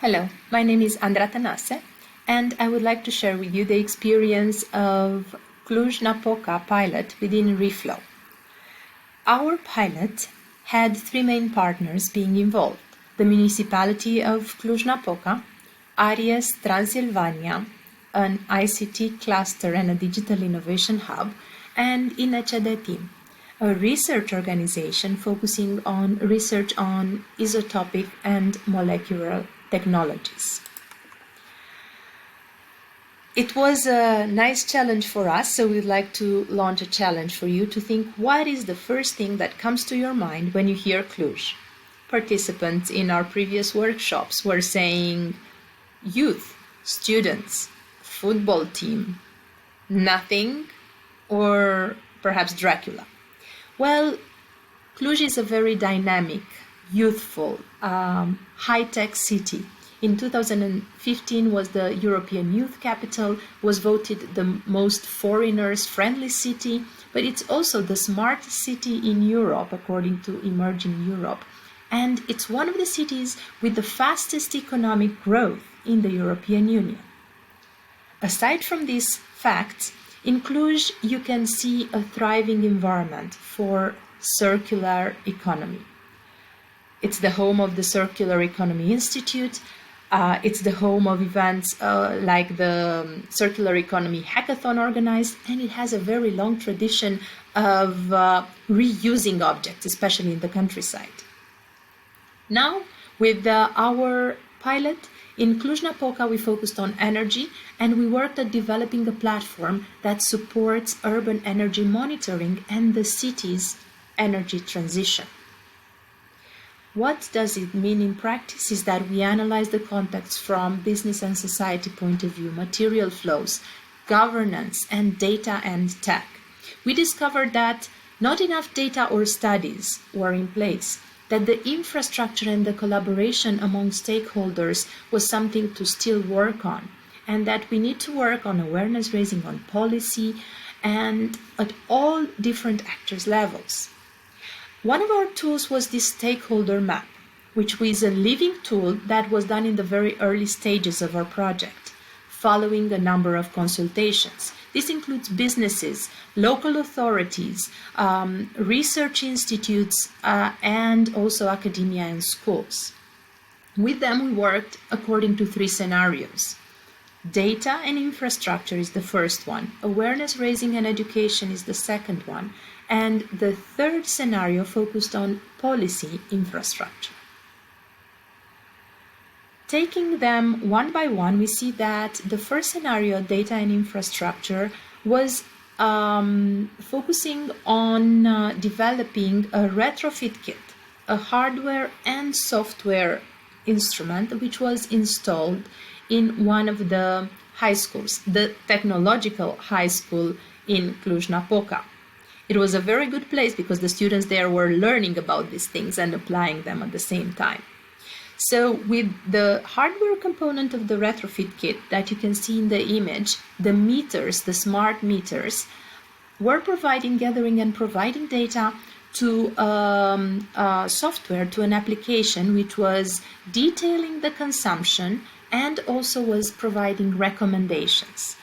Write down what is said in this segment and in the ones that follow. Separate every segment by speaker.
Speaker 1: Hello, my name is Andra Tanase, and I would like to share with you the experience of Cluj Napoca pilot within Reflow. Our pilot had three main partners being involved: the municipality of Cluj Napoca, ARIES Transilvania, an ICT cluster and a digital innovation hub, and team, a research organization focusing on research on isotopic and molecular technologies. It was a nice challenge for us, so we'd like to launch a challenge for you to think what is the first thing that comes to your mind when you hear Cluj. Participants in our previous workshops were saying youth, students, football team, nothing, or perhaps Dracula. Well, Cluj is a very dynamic, youthful, high-tech city. In 2015 was the European Youth Capital, was voted the most foreigners-friendly city, but it's also the smartest city in Europe, according to Emerging Europe. And it's one of the cities with the fastest economic growth in the European Union. Aside from these facts, in Cluj you can see a thriving environment for circular economy. It's the home of the Circular Economy Institute. It's the home of events like the Circular Economy Hackathon organized, and it has a very long tradition of reusing objects, especially in the countryside. Now, with our pilot in Cluj Napoca, we focused on energy, and we worked at developing a platform that supports urban energy monitoring and the city's energy transition. What does it mean in practice is that we analyze the context from business and society point of view, material flows, governance, and data and tech. We discovered that not enough data or studies were in place, that the infrastructure and the collaboration among stakeholders was something to still work on, and that we need to work on awareness raising on policy and at all different actors' levels. One of our tools was this stakeholder map, which was a living tool that was done in the very early stages of our project, following a number of consultations. This includes businesses, local authorities, research institutes, and also academia and schools. With them, we worked according to three scenarios. Data and infrastructure is the first one, awareness raising and education is the second one, and the third scenario focused on policy infrastructure. Taking them one by one, we see that the first scenario, data and infrastructure, was focusing on developing a retrofit kit, a hardware and software instrument which was installed in one of the high schools, the technological high school in Cluj Napoca. It was a very good place because the students there were learning about these things and applying them at the same time. So with the hardware component of the retrofit kit that you can see in the image, the meters, the smart meters, were gathering and providing data to software, to an application which was detailing the consumption and also was providing recommendations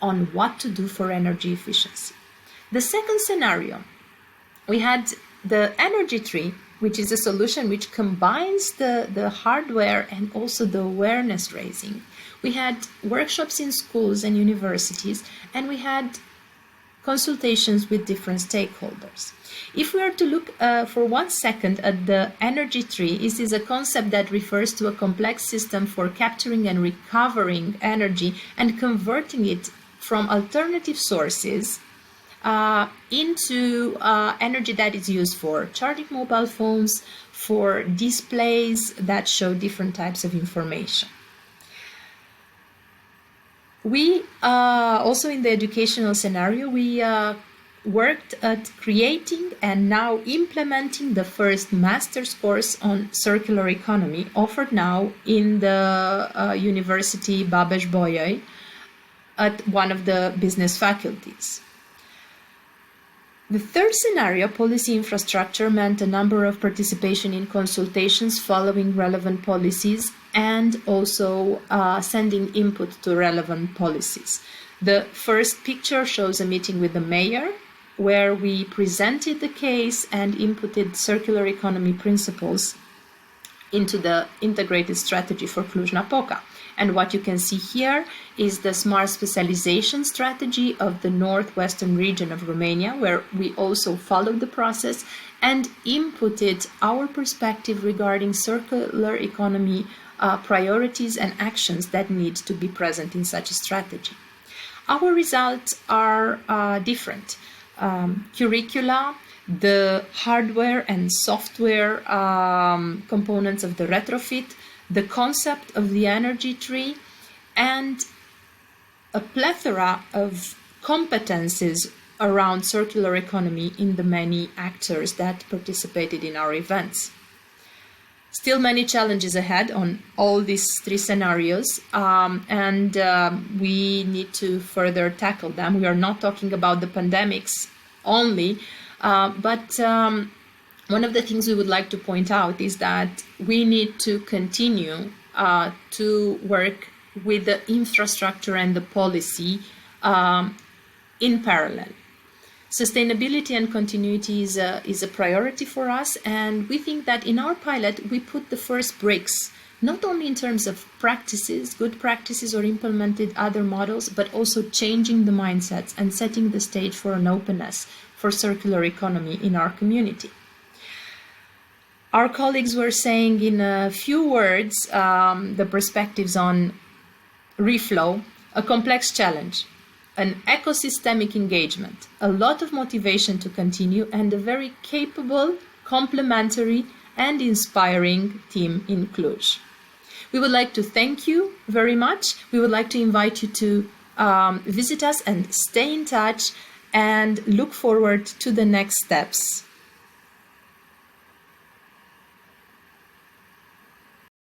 Speaker 1: on what to do for energy efficiency. The second scenario, we had the energy tree, which is a solution which combines the hardware and also the awareness raising. We had workshops in schools and universities, and we had consultations with different stakeholders. If we are to look for 1 second at the energy tree, this is a concept that refers to a complex system for capturing and recovering energy and converting it from alternative sources into energy that is used for charging mobile phones, for displays that show different types of information. We also in the educational scenario, we worked at creating and now implementing the first master's course on circular economy offered now in the University Babes-Bolyai at one of the business faculties. The third scenario, policy infrastructure, meant a number of participation in consultations following relevant policies and also sending input to relevant policies. The first picture shows a meeting with the mayor where we presented the case and inputted circular economy principles into the integrated strategy for Cluj Napoca. And what you can see here is the smart specialization strategy of the northwestern region of Romania, where we also followed the process and inputted our perspective regarding circular economy priorities and actions that need to be present in such a strategy. Our results are different. Curricula, the hardware and software components of the retrofit, the concept of the energy tree, and a plethora of competencies around circular economy in the many actors that participated in our events. Still many challenges ahead on all these three scenarios, and we need to further tackle them. We are not talking about the pandemics only, but one of the things we would like to point out is that we need to continue to work with the infrastructure and the policy in parallel. Sustainability and continuity is a priority for us, and we think that in our pilot we put the first bricks, not only in terms of practices, good practices, or implemented other models, but also changing the mindsets and setting the stage for an openness for circular economy in our community. Our colleagues were saying in a few words the perspectives on reflow, a complex challenge, an ecosystemic engagement, a lot of motivation to continue, and a very capable, complementary, and inspiring team in Cluj. We would like to thank you very much. We would like to invite you to visit us and stay in touch and look forward to the next steps.